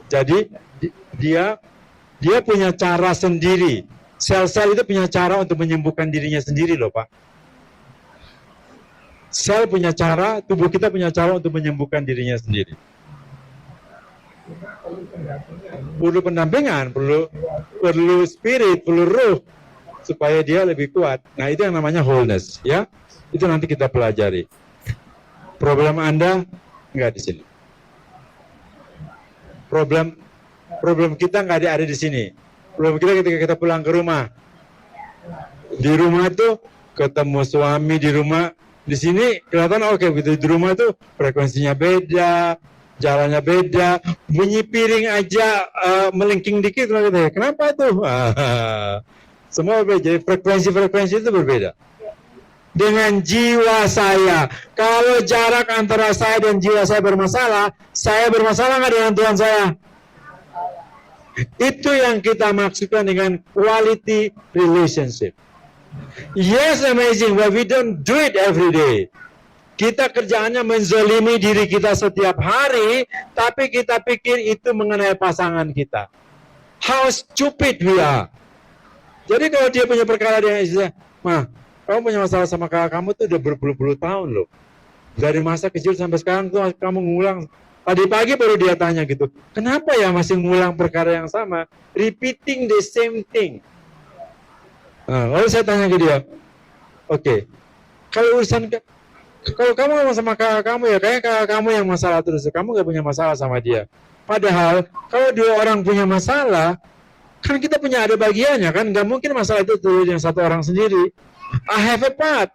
Jadi dia punya cara sendiri. Sel-sel itu punya cara untuk menyembuhkan dirinya sendiri loh Pak. Sel punya cara, tubuh kita punya cara untuk menyembuhkan dirinya sendiri. Perlu pendampingan, perlu spirit, perlu ruh supaya dia lebih kuat. Nah itu yang namanya wholeness, ya. Itu nanti kita pelajari. Problem Anda nggak di sini. Problem kita nggak ada di sini. Problem kita ketika kita pulang ke rumah. Di rumah tuh ketemu suami di rumah. Di sini kelihatan oke, begitu di rumah tuh frekuensinya beda, jalannya beda, bunyi piring aja melengking dikit. Kenapa tuh? Semua berbeda. Jadi frekuensi itu berbeda. Dengan jiwa saya, kalau jarak antara saya dan jiwa saya bermasalah nggak dengan Tuhan saya? Itu yang kita maksudkan dengan quality relationship. Yes, amazing, but we don't do it every day. Kita kerjaannya menzolimi diri kita setiap hari, tapi kita pikir itu mengenai pasangan kita. How stupid we are. Jadi kalau dia punya perkara dengan istrinya, "Mah, kamu punya masalah sama kakak kamu tuh udah berpuluh-puluh tahun loh. Dari masa kecil sampai sekarang tuh kamu ngulang. Tadi pagi baru dia tanya gitu, kenapa ya masih ngulang perkara yang sama? Repeating the same thing." Nah, lalu saya tanya ke dia, oke, kalau kamu sama kakak kamu ya, kayak kakak kamu yang masalah terus, kamu gak punya masalah sama dia. Padahal, kalau dua orang punya masalah, kan kita punya ada bagiannya kan, gak mungkin masalah itu tuh yang satu orang sendiri. I have a part.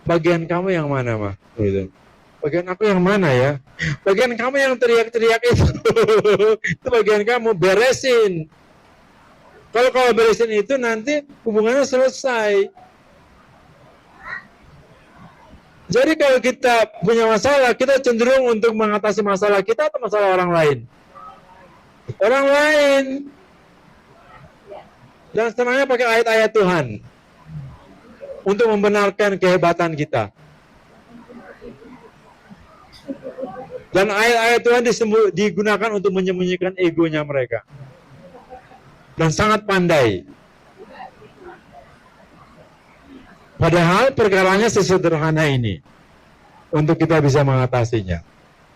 Bagian kamu yang mana, mah? Gitu. Bagian aku yang mana ya? Bagian kamu yang teriak-teriak itu. Itu bagian kamu, beresin. Kalau beresin itu nanti hubungannya selesai. Jadi kalau kita punya masalah, kita cenderung untuk mengatasi masalah kita atau masalah orang lain? Orang lain. Dan senangnya pakai ayat-ayat Tuhan untuk membenarkan kehebatan kita. Dan ayat-ayat Tuhan digunakan untuk menyembunyikan egonya mereka. Dan sangat pandai. Padahal perkaranya sesederhana ini untuk kita bisa mengatasinya.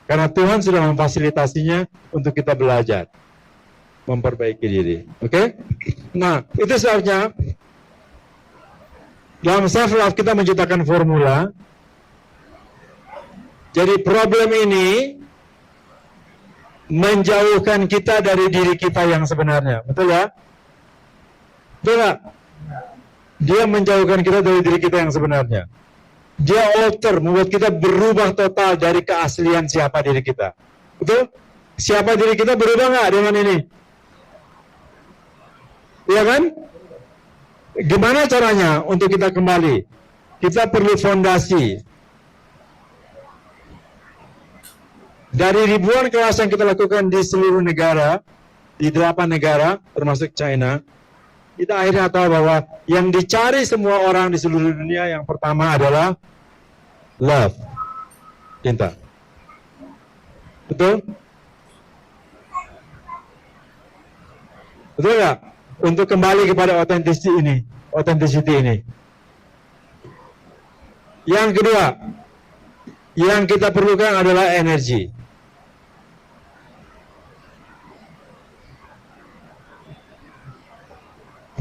Karena Tuhan sudah memfasilitasinya untuk kita belajar memperbaiki diri. Oke? Nah, itu sebabnya dalam self love kita menciptakan formula. Jadi problem ini menjauhkan kita dari diri kita yang sebenarnya. Betul ya? Betul gak? Dia menjauhkan kita dari diri kita yang sebenarnya. Dia alter, membuat kita berubah total dari keaslian siapa diri kita. Betul? Siapa diri kita berubah nggak dengan ini? Iya kan? Gimana caranya untuk kita kembali? Kita perlu fondasi. Dari ribuan kelas yang kita lakukan di seluruh negara, di 8 negara, termasuk China, kita akhirnya tahu bahwa yang dicari semua orang di seluruh dunia yang pertama adalah love, cinta. Betul? Betul nggak? Untuk kembali kepada authenticity ini. Yang kedua, yang kita perlukan adalah energi.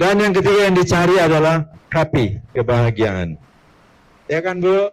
Dan yang ketiga yang dicari adalah happy, kebahagiaan. Ya kan Bu?